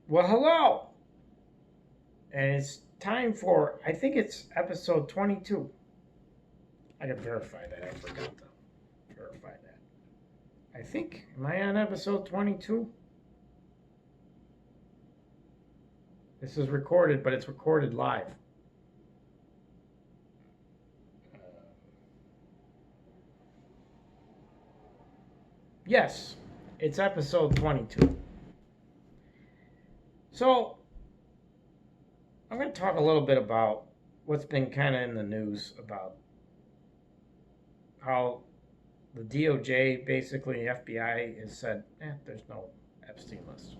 Well, hello! And it's time for, I think it's episode 22. I gotta verify that. I forgot to verify that. I think, am I on episode 22? This is recorded, but it's recorded live. Yes, it's episode 22. So, I'm going to talk a little bit about what's been kind of in the news about how the DOJ, basically FBI, has said, there's no Epstein list.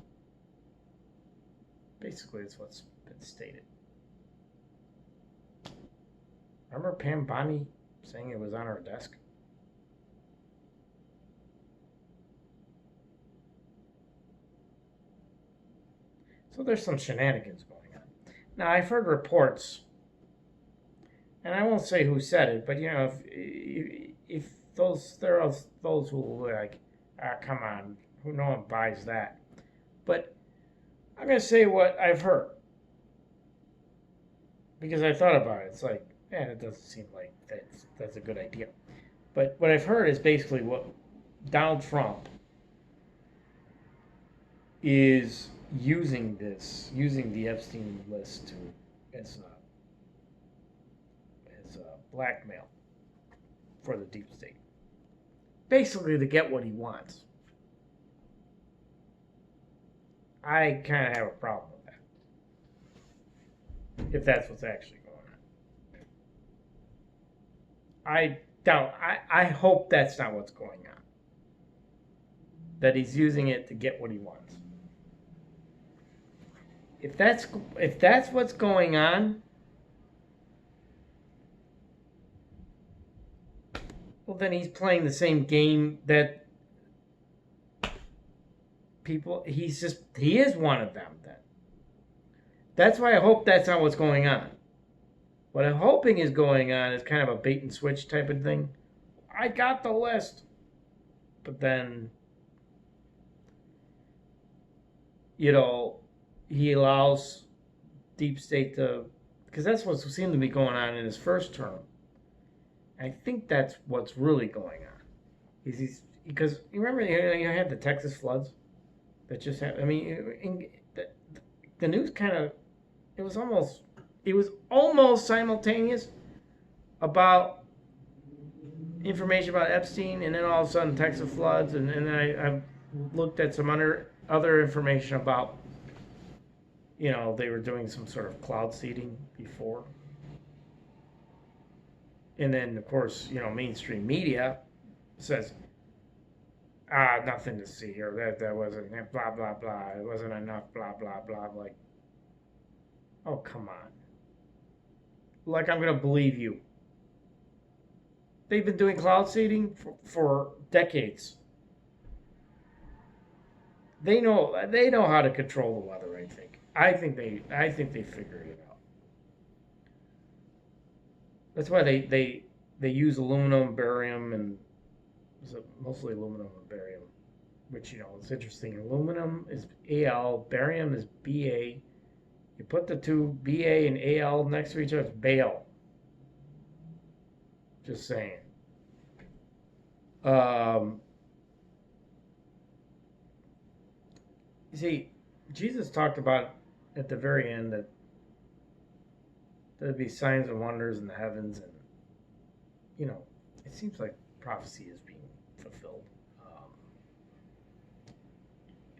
Basically, it's what's been stated. Remember Pam Bondi saying it was on her desk? So there's some shenanigans going on. Now, I've heard reports, and I won't say who said it, but if there are those who are like, come on, who no one buys that. But I'm gonna say what I've heard because I thought about it. It's like, it doesn't seem like that's a good idea. But what I've heard is basically what Donald Trump is using the Epstein list to as blackmail for the deep state, basically to get what he wants. I kind of have a problem with that, if that's what's actually going on. I doubt. I hope that's not what's going on. That he's using it to get what he wants. If that's what's going on, well, then he's playing the same game that people. He is one of them. Then that's why I hope that's not what's going on. What I'm hoping is going on is kind of a bait and switch type of thing. I got the list, but then he allows deep state to, because that's what seemed to be going on in his first term. I think that's what's really going on. Because you remember you had the Texas floods that just happened. I mean, the news kind of it was almost simultaneous about information about Epstein, and then all of a sudden Texas floods, and then I looked at some other information about they were doing some sort of cloud seeding before. And then, of course, mainstream media says, nothing to see here. That wasn't blah blah blah. It wasn't enough. Blah blah blah. I'm like, oh come on. Like I'm gonna believe you. They've been doing cloud seeding for decades. They know how to control the weather. I think they figured it out. That's why they use aluminum, barium, and mostly aluminum and barium, which is interesting. Aluminum is Al, barium is Ba. You put the two Ba and Al next to each other, it's Bale. Just saying. You see, Jesus talked about at the very end that there'd be signs and wonders in the heavens, and it seems like prophecy is being fulfilled.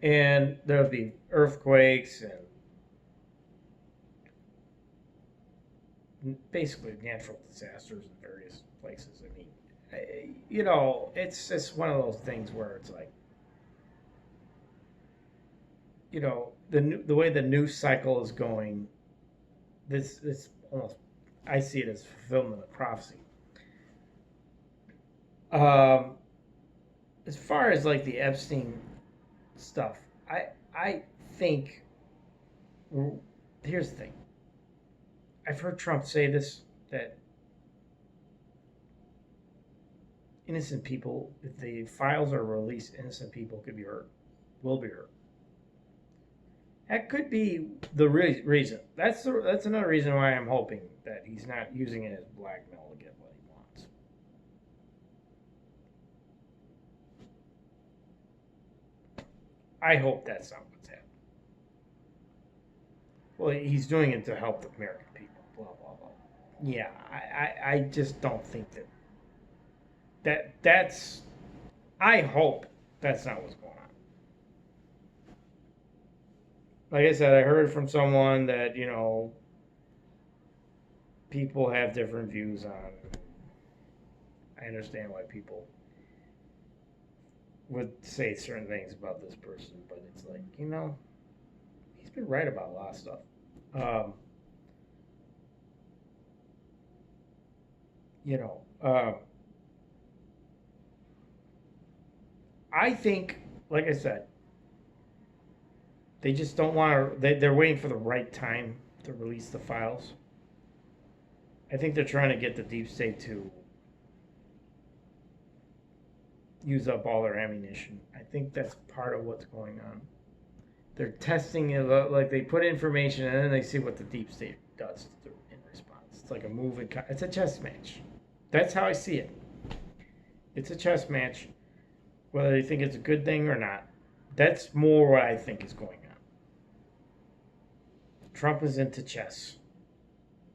And there'll be earthquakes and basically natural disasters in various places. I mean, it's just one of those things where it's like, the way the news cycle is going, this almost, I see it as fulfillment of prophecy. As far as like the Epstein stuff, I think, well, here's the thing. I've heard Trump say this, that innocent people, if the files are released, innocent people could be hurt, will be hurt. That could be the reason. That's another reason why I'm hoping that he's not using it as blackmail to get what he wants. I hope that's not what's happening. Well, he's doing it to help the American people. Blah blah blah. Yeah, I just don't think that's. I hope that's not what's going on. Like I said, I heard from someone that people have different views on. I understand why people would say certain things about this person, but it's like he's been right about a lot of stuff. Um, you know, uh, I think, like I said, they just don't want to. They're waiting for the right time to release the files. I think they're trying to get the deep state to use up all their ammunition. I think that's part of what's going on. They're testing it, like they put information and then they see what the deep state does in response. It's like a moving. It's a chess match. That's how I see it. It's a chess match, whether they think it's a good thing or not. That's more what I think is going on. Trump is into chess,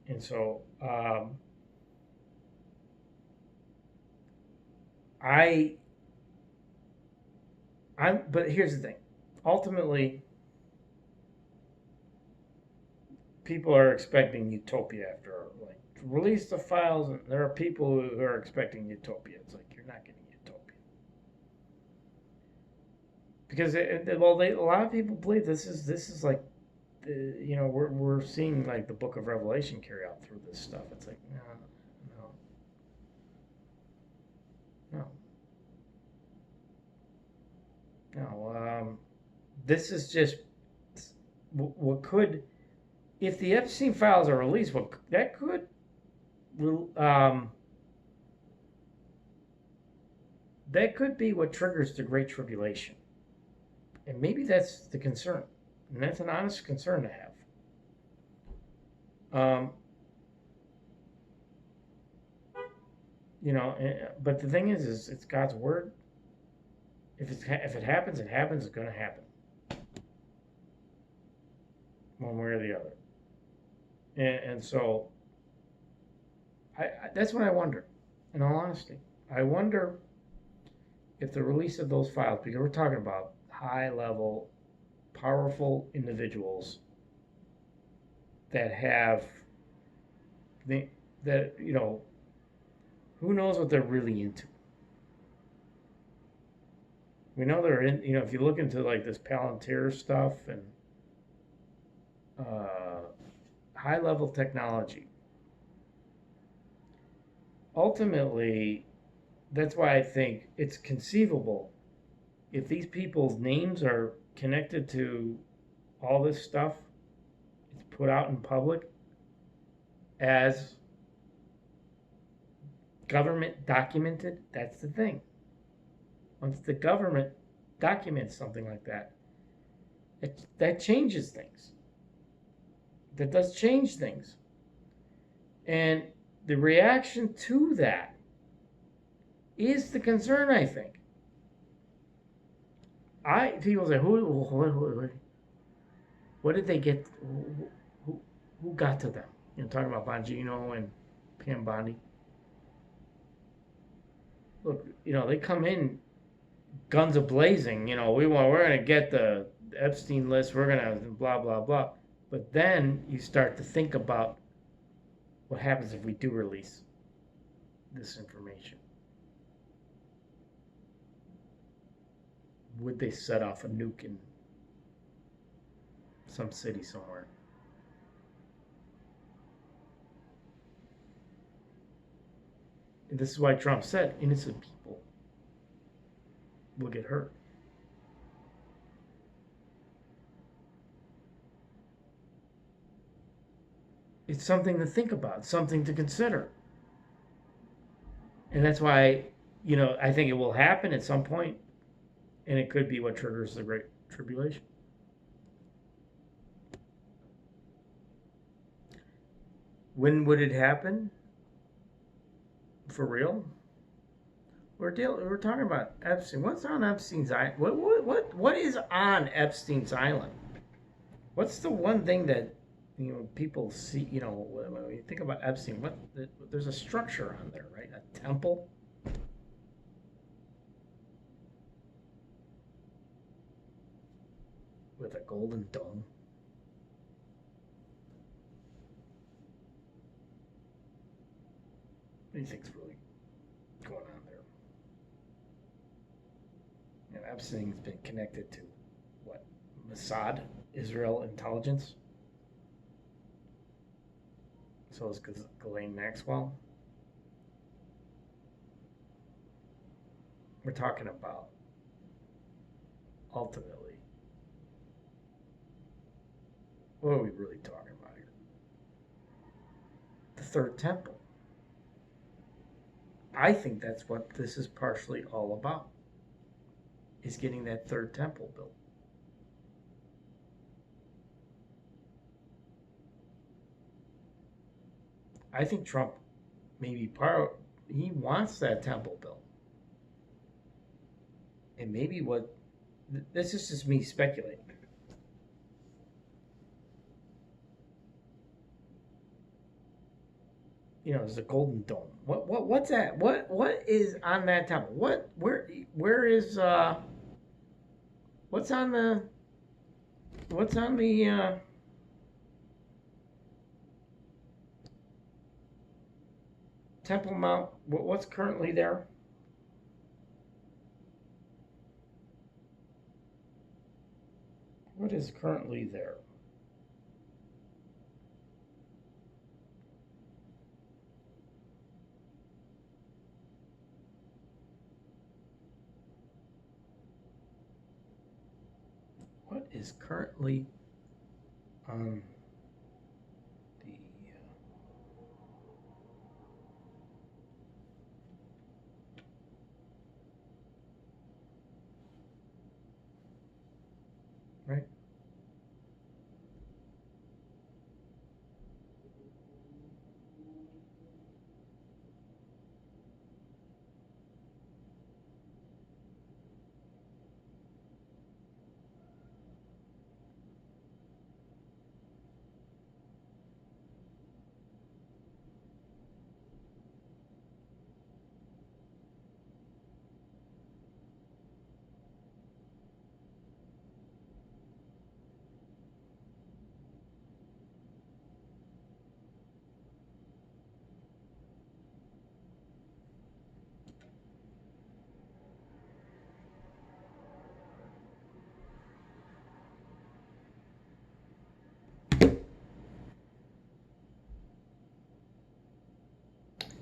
and so I. But here's the thing. Ultimately, people are expecting utopia after release the files. And there are people who are expecting utopia. It's like you're not getting utopia because a lot of people believe this is like we're seeing like the Book of Revelation carry out through this stuff. It's like no, no, no. This is just what could, if the Epstein files are released, what that could that could be what triggers the Great Tribulation, and maybe that's the concern, and that's an honest concern to have. But the thing is it's God's word. If it happens, it happens. It's going to happen, one way or the other. And so, that's what I wonder. In all honesty, I wonder if the release of those files, because we're talking about high-level, powerful individuals that have who knows what they're really into. We know they're in. If you look into like this Palantir stuff and high-level technology, ultimately, that's why I think it's conceivable if these people's names are connected to all this stuff, it's put out in public as government documented. That's the thing. Once the government documents something like that, that changes things. That does change things. And the reaction to that is the concern, I think. People say, what did they get? Who got to them? Talking about Bongino and Pam Bondi. Look, they come in guns a-blazing. We're going to get the Epstein list. We're going to blah, blah, blah. But then you start to think about what happens if we do release this information. Would they set off a nuke in some city somewhere? And this is why Trump said innocent people will get hurt. It's something to think about, something to consider. And that's why, I think it will happen at some point, and it could be what triggers the Great Tribulation. When would it happen? For real? We're talking about Epstein. What's on Epstein's island? What is on Epstein's island? What's the one thing that people see? When you think about Epstein, there's a structure on there, right? A temple with a golden dome. What do you think's really going on there? Epstein's been connected to what? Mossad, Israel intelligence. So is Ghislaine Maxwell. We're talking about ultimately, what are we really talking about here? The third temple. I think that's what this is partially all about, is getting that third temple built. I think Trump maybe he wants that temple built. And maybe this is just me speculating. There's a golden dome. What's that? What is on that temple? Where is what's on the Temple Mount? What's currently there? What is currently there? What is currently on the right?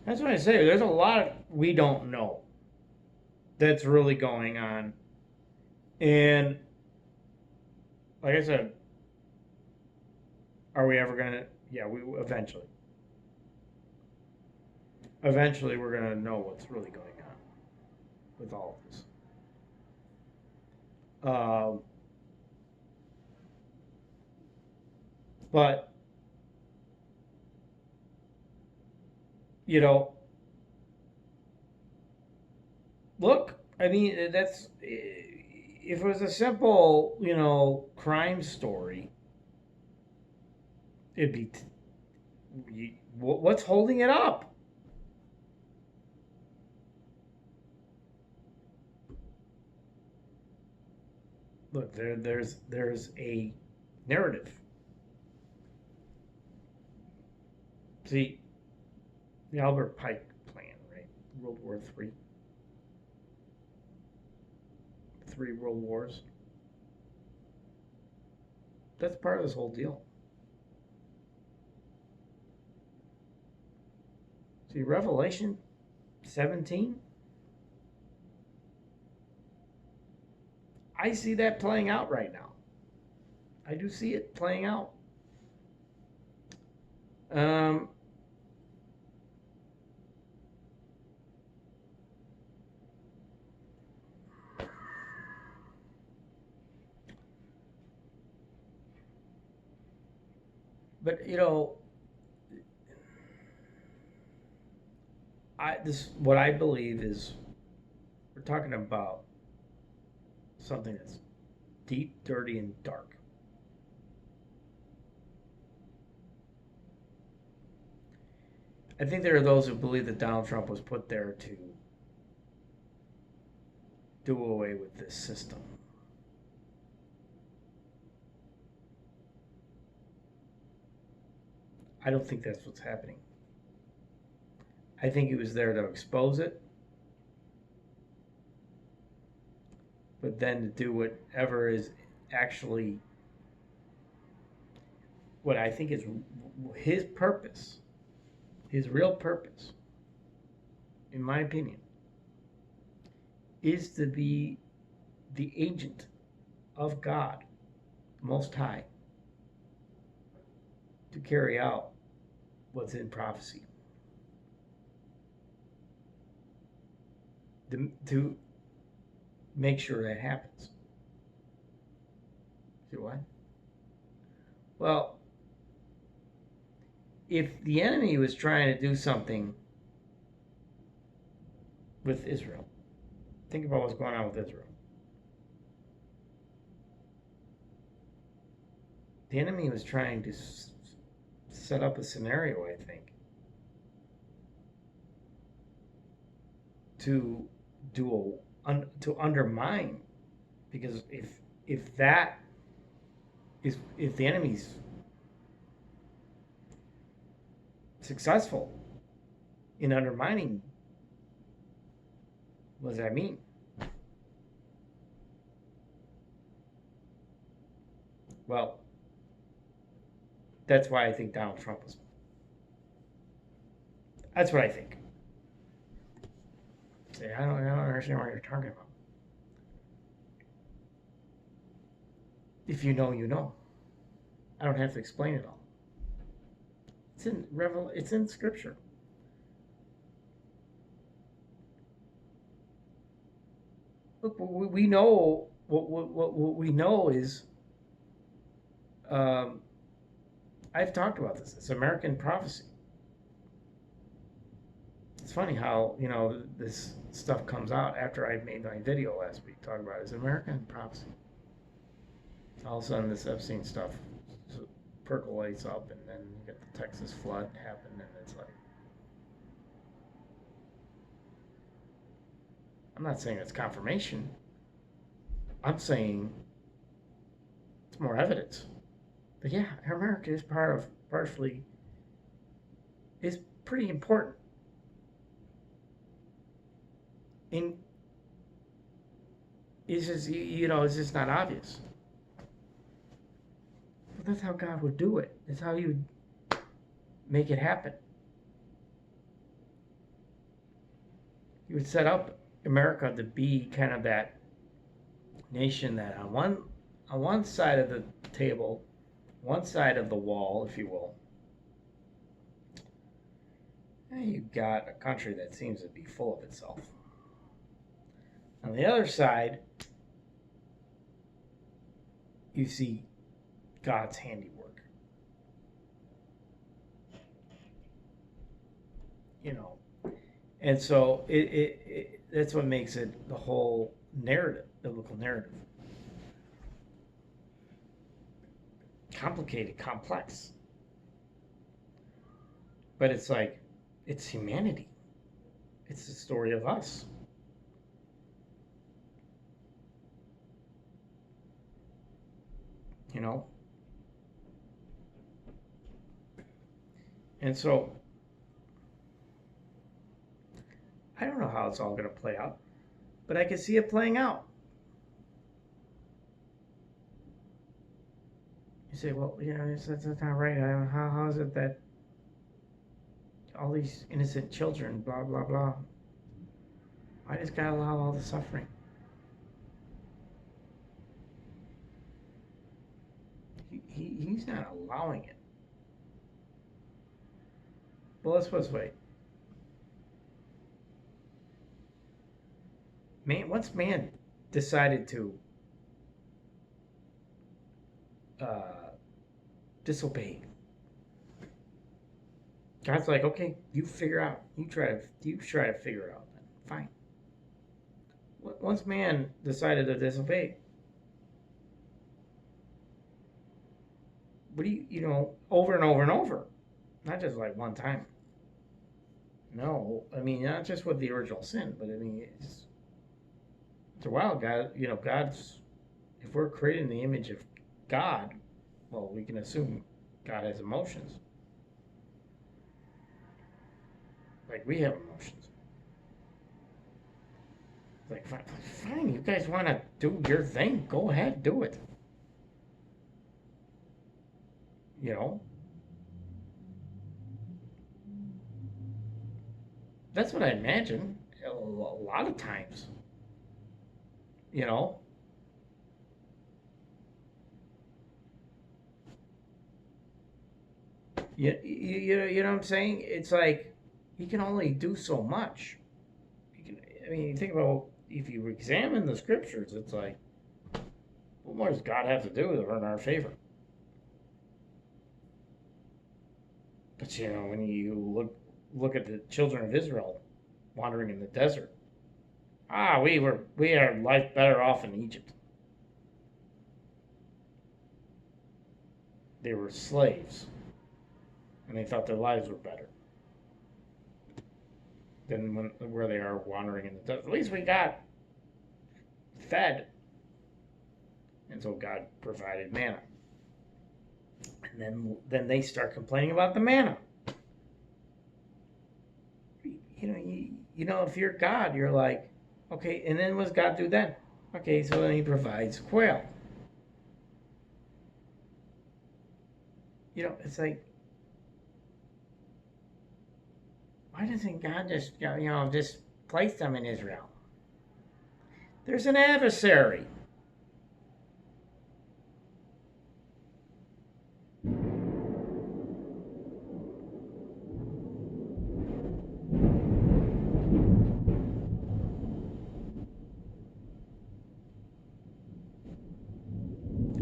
That's what I say. There's a lot we don't know that's really going on. And like I said, are we ever going to? Yeah, we eventually. Eventually, we're going to know what's really going on with all of this. But, look, I mean, if it was a simple, crime story, it'd be, what's holding it up? Look, there's a narrative. See, the Albert Pike plan, right? World War III. 3 world wars. That's part of this whole deal. See, Revelation 17. I see that playing out right now. I do see it playing out. But what I believe is we're talking about something that's deep, dirty, and dark. I think there are those who believe that Donald Trump was put there to do away with this system. I don't think that's what's happening. I think he was there to expose it, but then to do whatever is actually what I think is his purpose, his real purpose, in my opinion, is to be the agent of God Most High to carry out what's in prophecy. To make sure that happens. See what? Well, if the enemy was trying to do something with Israel, think about what's going on with Israel. The enemy was trying to set up a scenario, I think, to to undermine, because if that is, if the enemy's successful in undermining, what does that mean? Well, that's why I think Donald Trump was. That's what I think. Say, I don't understand what you're talking about. If you know, you know. I don't have to explain it all. It's in Scripture. Look, we know what we know is. I've talked about this. It's American prophecy. It's funny how, this stuff comes out after I made my video last week talking about it. It's American prophecy. All of a sudden, this Epstein stuff percolates up, and then you get the Texas flood happen, and it's like, I'm not saying it's confirmation. I'm saying it's more evidence. But yeah, America is partially is pretty important. And it's just, it's just not obvious. But that's how God would do it. That's how He would make it happen. He would set up America to be kind of that nation that on one side of the table, one side of the wall, if you will, you've got a country that seems to be full of itself. On the other side, you see God's handiwork. And so that's what makes it the whole narrative, biblical narrative. Complicated, complex. But it's like, it's humanity. It's the story of us. And so, I don't know how it's all going to play out, but I can see it playing out. You say, well, that's not right. How is it that all these innocent children, blah, blah, blah? Why does God allow all the suffering? He's not allowing it. Well, let's put it this way. Once man decided to disobey God's like, okay, you figure out. You try to figure it out. Then fine. Once man decided to disobey, what do over and over and over, not just like one time. No, I mean not just with the original sin, but I mean it's a while. God, God's if we're created in the image of God, well, we can assume God has emotions, like we have emotions. Like, fine, you guys want to do your thing, go ahead, do it. You know, that's what I imagine a lot of times. You know, you know what I'm saying? It's like you can only do so much. I mean, you think about if you examine the scriptures, it's like, what more does God have to do to earn our favor? But when you look at the children of Israel wandering in the desert, we had life better off in Egypt. They were slaves, and they thought their lives were better than where they are wandering in the desert. At least we got fed, and so God provided manna. And then they start complaining about the manna. If you're God, you're like, okay. And then what's God do then? Okay, so then He provides quail. It's like, why doesn't God just place them in Israel? There's an adversary.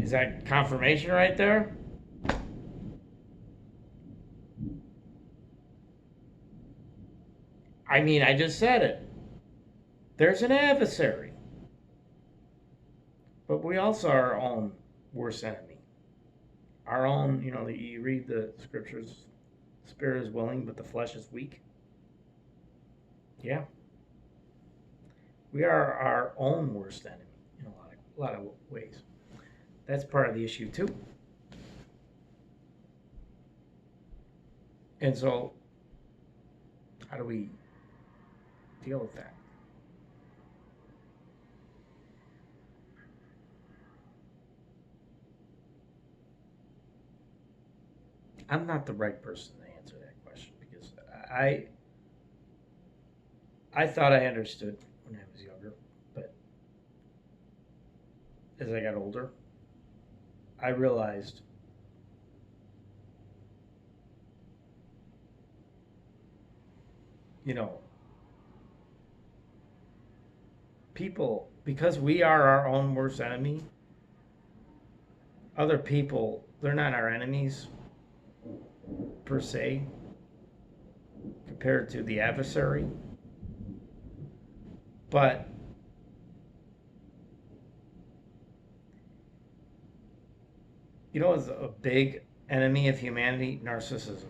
Is that confirmation right there? I mean, I just said it. There's an adversary. But we also are our own worst enemy. Our own, you read the scriptures, the spirit is willing, but the flesh is weak. Yeah. We are our own worst enemy in a lot of ways. That's part of the issue too. And so, how do we deal with that? I'm not the right person to answer that question because I thought I understood when I was younger, but as I got older, I realized people, because we are our own worst enemy, other people, they're not our enemies per se compared to the adversary. But it's a big enemy of humanity? Narcissism.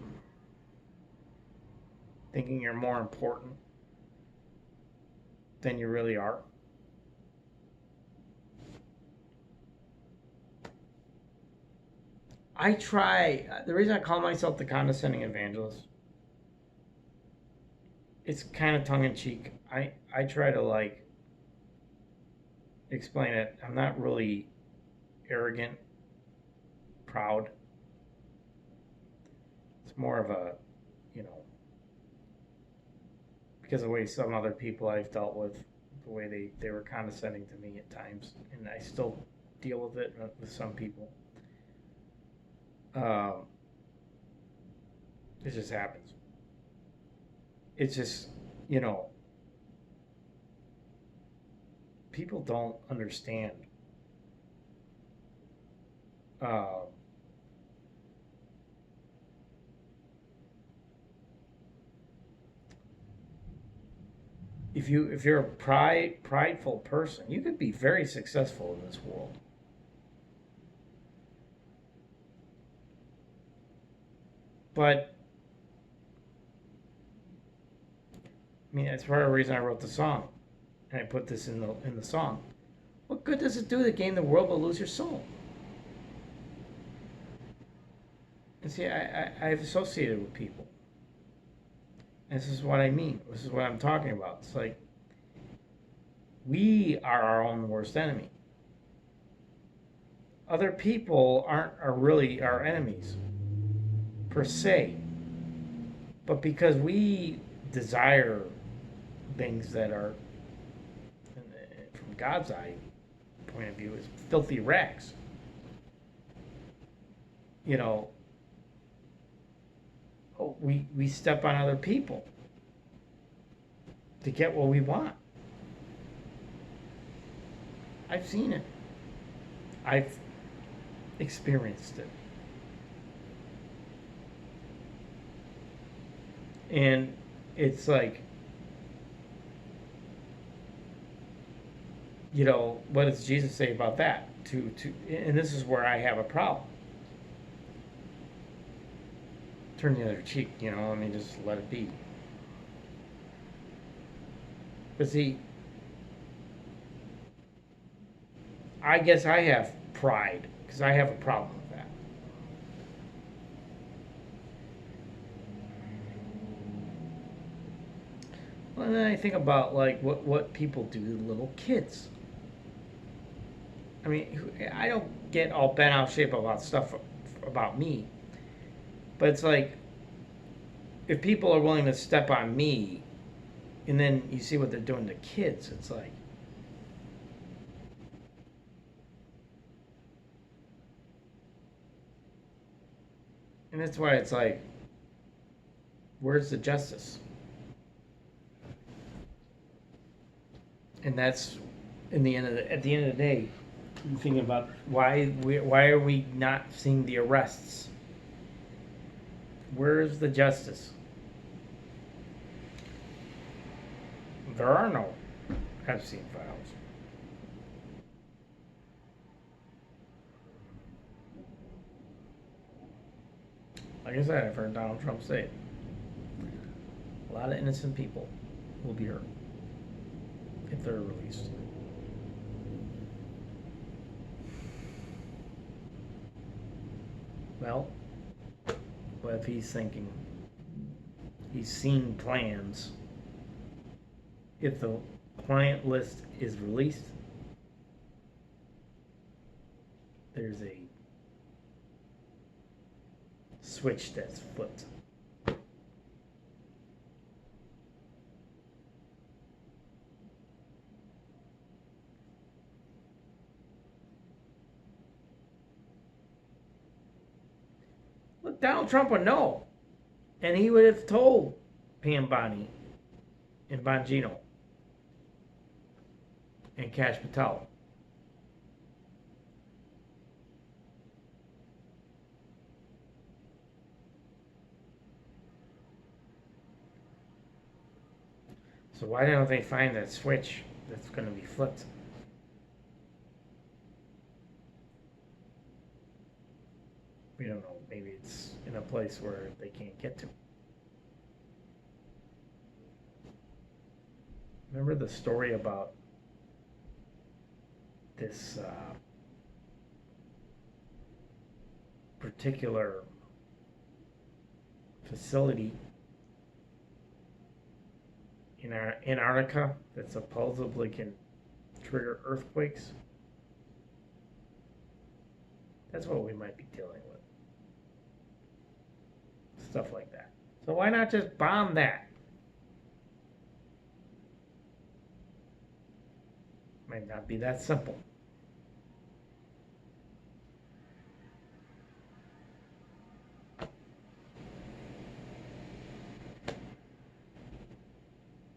Thinking you're more important than you really are. The reason I call myself the condescending evangelist, it's kind of tongue in cheek. I try to explain it. I'm not really arrogant, proud. It's more of a, because of the way some other people I've dealt with, the way they were condescending to me at times, and I still deal with it with some people. It just happens. It's just, people don't understand. Uh, if you're a prideful person, you could be very successful in this world. But I mean, that's part of the reason I wrote the song, and I put this in the song. What good does it do to gain the world but lose your soul? And see, I've associated with people. And this is what I mean. This is what I'm talking about. It's like we are our own worst enemy. Other people are really our enemies per se, but because we desire things that are, from God's eye point of view, is filthy rags. You know, we step on other people to get what we want. I've seen it. I've experienced it. And it's like, you know, what does Jesus say about that? And this is where I have a problem. Turn the other cheek, you know, I mean, just let it be. But see, I guess I have pride because I have a problem with that. Well, and then I think about like what people do to little kids. I mean, I don't get all bent out of shape about stuff about me, but it's like if people are willing to step on me, and then you see what they're doing to kids, it's like, and that's why it's like, where's the justice? And that's at the end of the day, I'm thinking about why are we not seeing the arrests? Where's the justice? There are no Epstein files. Like I said, I've heard Donald Trump say it. A lot of innocent people will be hurt if they're released. Well, what if he's thinking he's seen plans? If the client list is released, there's a switch that's flipped. Look, Donald Trump would know. And he would have told Pam Bondi and Bongino and Cash Patel. So why don't they find that switch that's going to be flipped? We don't know. Maybe it's in a place where they can't get to. Remember the story about this particular facility in Antarctica that supposedly can trigger earthquakes? That's what we might be dealing with. Stuff like that. So why not just bomb that? Might not be that simple.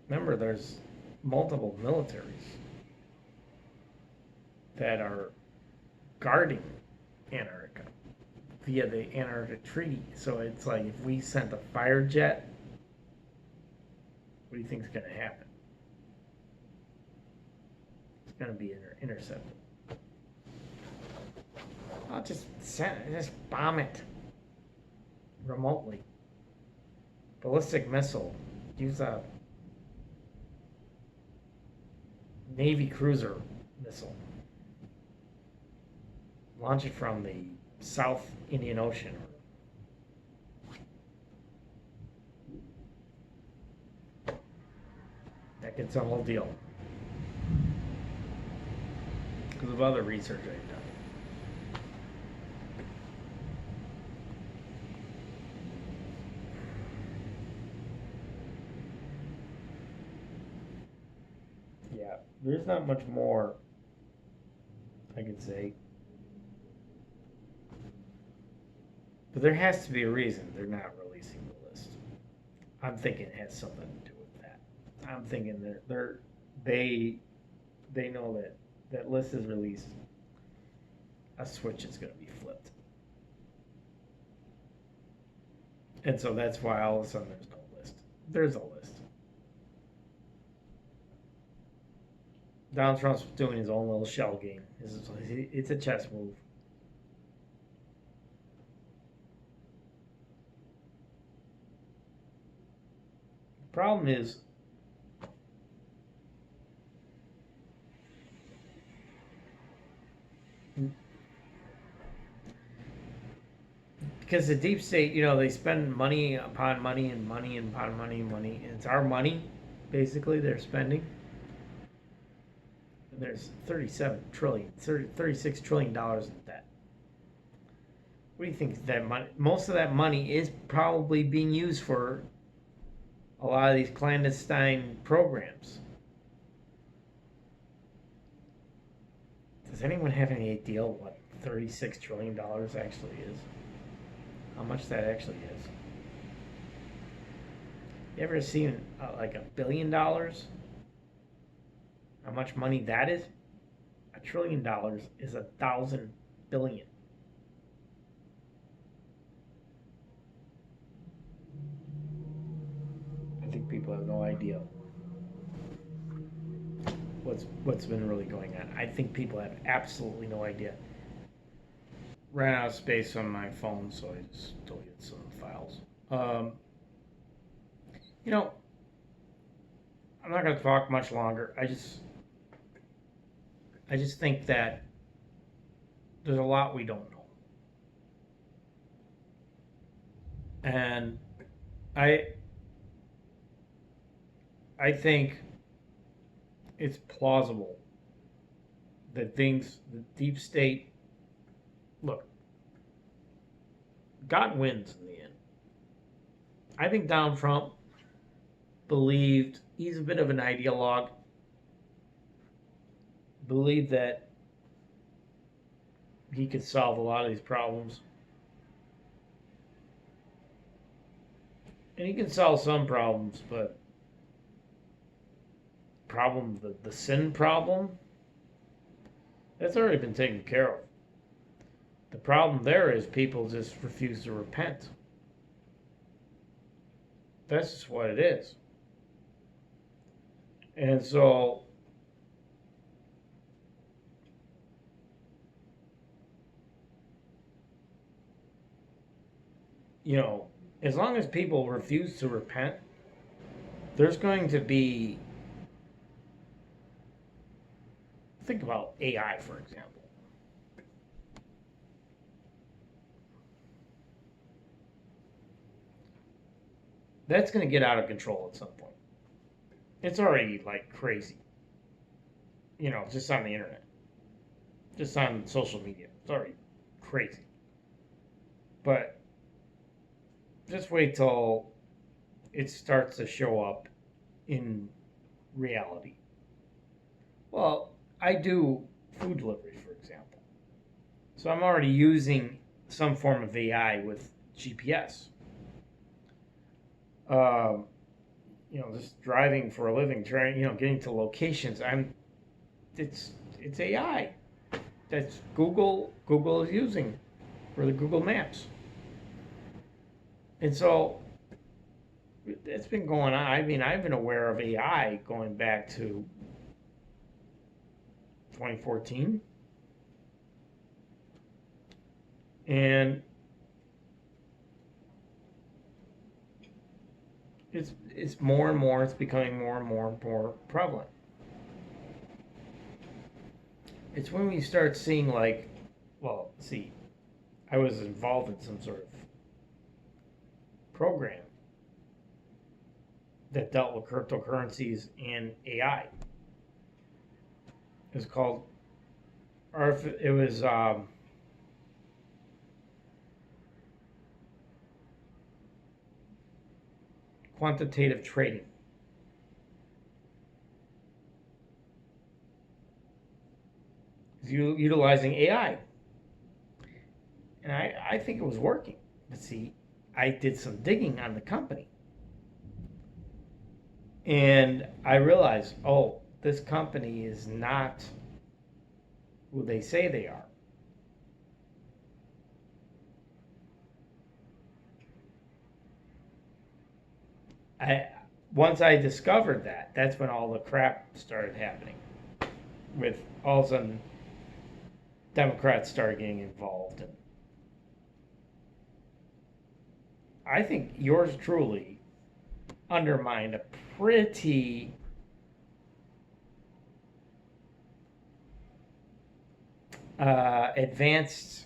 Remember, there's multiple militaries that are guarding Antarctica via the Antarctic Treaty. So it's like if we sent a fire jet, what do you think is going to happen? going to be intercepted. I'll just bomb it remotely. Ballistic missile. Use a Navy cruiser missile. Launch it from the South Indian Ocean. That gets a whole deal. Because of other research I've done. Yeah, there's not much more I could say. But there has to be a reason they're not releasing the list. I'm thinking it has something to do with that. I'm thinking they know that that list is released, a switch is going to be flipped. And so that's why all of a sudden there's no list. There's a list. Donald Trump's doing his own little shell game. It's a chess move. The problem is, because the deep state, they spend money upon money and money upon money and money. And it's our money, basically, they're spending. And there's $36 trillion in debt. What do you think that money? Most of that money is probably being used for a lot of these clandestine programs. Does anyone have any idea what $36 trillion actually is? How much that actually is? You ever seen like $1 billion? How much money that is? $1 trillion is 1,000 billion. I think people have no idea what's been really going on. I think people have absolutely no idea. Ran out of space on my phone, so I just deleted some files. I'm not going to talk much longer. I just think that there's a lot we don't know. And I think it's plausible that the deep state, look, God wins in the end. I think Donald Trump believed, he's a bit of an ideologue, believed that he could solve a lot of these problems. And he can solve some problems, but the sin problem, that's already been taken care of. The problem there is people just refuse to repent. That's just what it is. And so, as long as people refuse to repent, there's going to be, think about AI, for example. That's going to get out of control at some point. It's already like crazy. Just on the internet. Just on social media. It's already crazy. But just wait till it starts to show up in reality. Well, I do food delivery, for example. So I'm already using some form of AI with GPS. Just driving for a living, trying, getting to locations. It's AI. That's Google is using for the Google Maps. And so it's been going on. I mean, I've been aware of AI going back to 2014. And it's more and more, it's becoming more and more prevalent. It's when we start seeing, like, well, see, I was involved in some sort of program that dealt with cryptocurrencies and AI. It was called, or if it was quantitative trading. Utilizing AI. And I think it was working. But see, I did some digging on the company. And I realized, oh, this company is not who they say they are. Once I discovered that, that's when all the crap started happening. With all of a sudden, Democrats started getting involved. And I think yours truly undermined a pretty advanced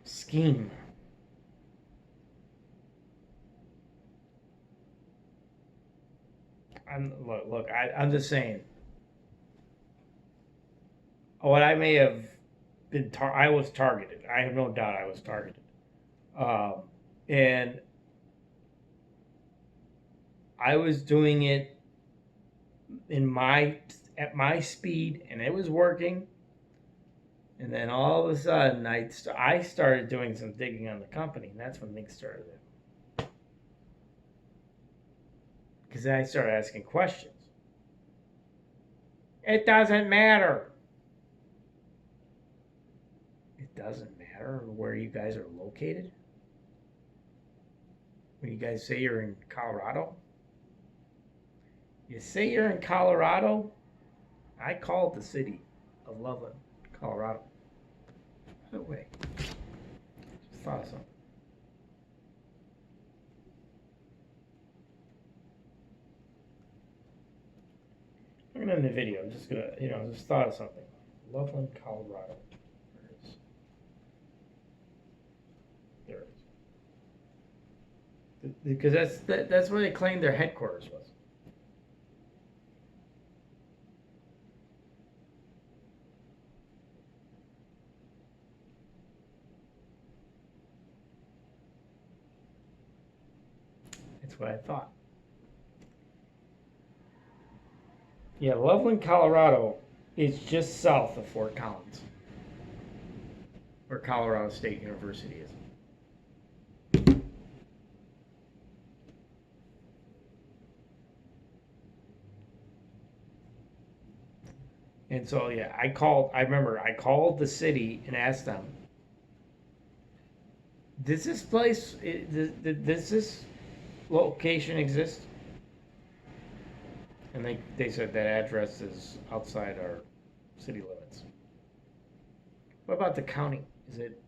scheme. I'm just saying. What I may have been, I was targeted. I have no doubt I was targeted, and I was doing it at my speed, and it was working. And then all of a sudden, I started doing some digging on the company, and that's when things started. Because then I started asking questions. It doesn't matter. It doesn't matter where you guys are located? When you guys say you're in Colorado? You say you're in Colorado? I called the city of Loveland, Colorado. No way. Just thought of something. I'm gonna end the video. I'm just gonna, just thought of something. Loveland, Colorado. There it is. There it is. Because that's where they claimed their headquarters was. That's what I thought. Yeah, Loveland, Colorado is just south of Fort Collins, where Colorado State University is. And so, yeah, I remember I called the city and asked them, does this location exist? And they said that address is outside our city limits. What about the county? Is it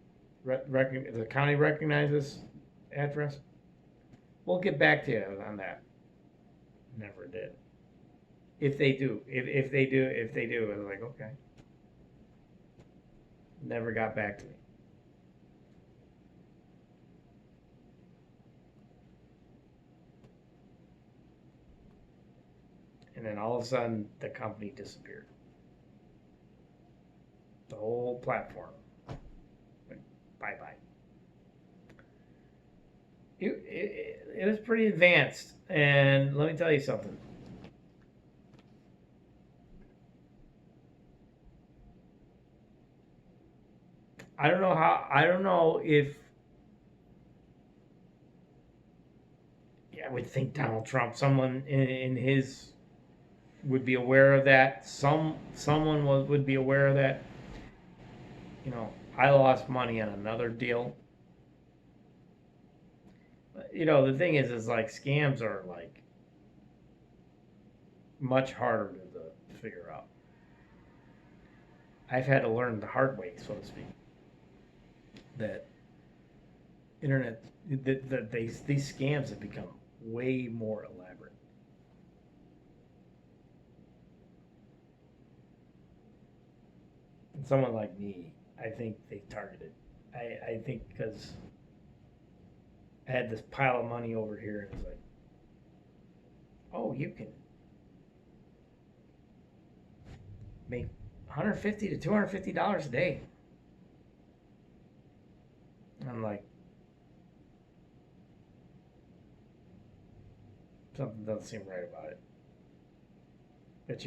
does the county recognize this address? We'll get back to you on that. Never did. If they do, if they do, I was like, okay. Never got back to me. And then all of a sudden, the company disappeared. The whole platform went bye-bye. It was pretty advanced. And let me tell you something. I don't know if, I would think Donald Trump, someone in his, would be aware of that. Someone would be aware of that. I lost money on another deal. The thing is like scams are like much harder to figure out. I've had to learn the hard way, so to speak, that internet, that these scams have become way more elaborate. And someone like me, I think they targeted. I think because I had this pile of money over here, and it's like, oh, you can make $150 to $250 a day. And I'm like, something doesn't seem right about it. But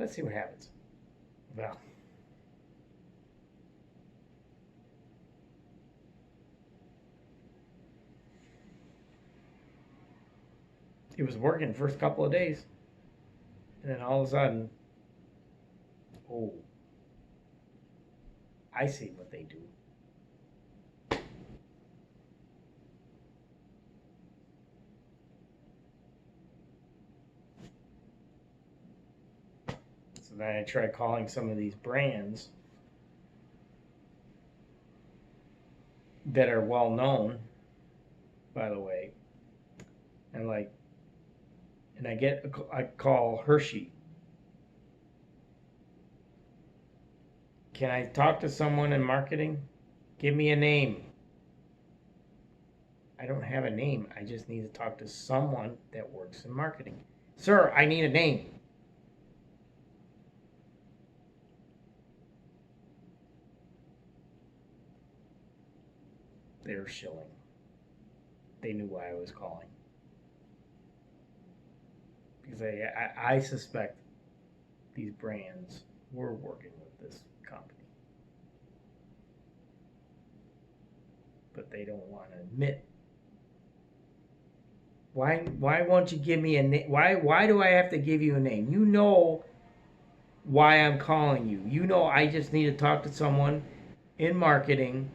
let's see what happens. Well, it was working the first couple of days. And then all of a sudden, oh, I see what they do. So then I tried calling some of these brands that are well known, by the way, and I call Hershey. Can I talk to someone in marketing? Give me a name. I don't have a name. I just need to talk to someone that works in marketing. Sir, I need a name. They're shilling. They knew why I was calling. Because I suspect these brands were working with this company. But they don't want to admit. Why won't you give me a name? Why do I have to give you a name? You know why I'm calling you. You know I just need to talk to someone in marketing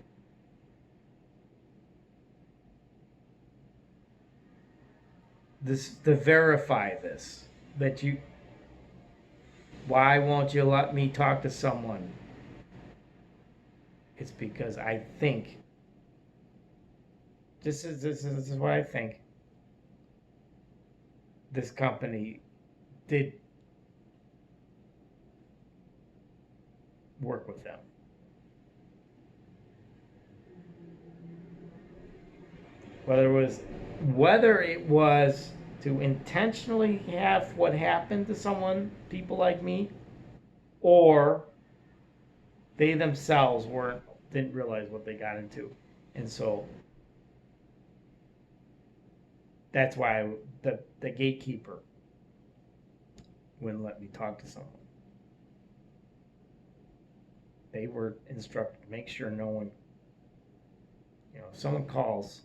to verify this. That you. Why won't you let me talk to someone? It's because I think. This is what I think. This company did work with them. Whether it was to intentionally have what happened to people like me, or they themselves didn't realize what they got into, and so that's why the gatekeeper wouldn't let me talk to someone. They were instructed to make sure no one, if someone calls,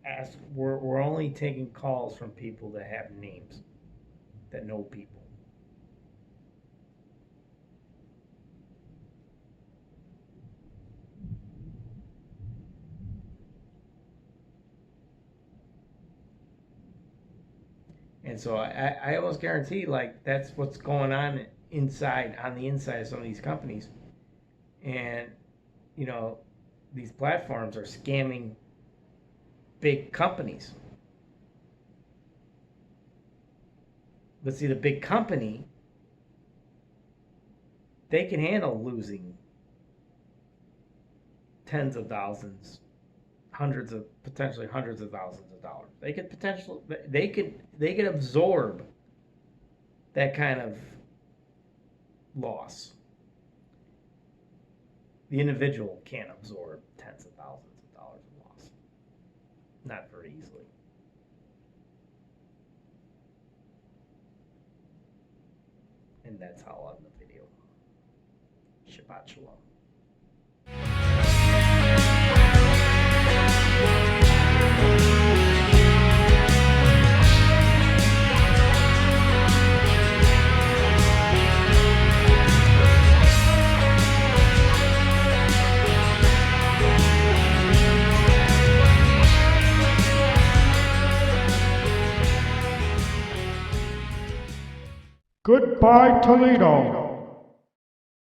ask. We're only taking calls from people that have names, that know people. And so I almost guarantee that's what's going on on the inside of some of these companies. And, these platforms are scamming big companies. But see, the big company, they can handle losing tens of thousands, potentially hundreds of thousands of dollars. They could absorb that kind of loss. The individual can't absorb tens of thousands of dollars of loss. Not very easily. And that's how I'll end the video. Shabbat Shalom. Goodbye, Toledo.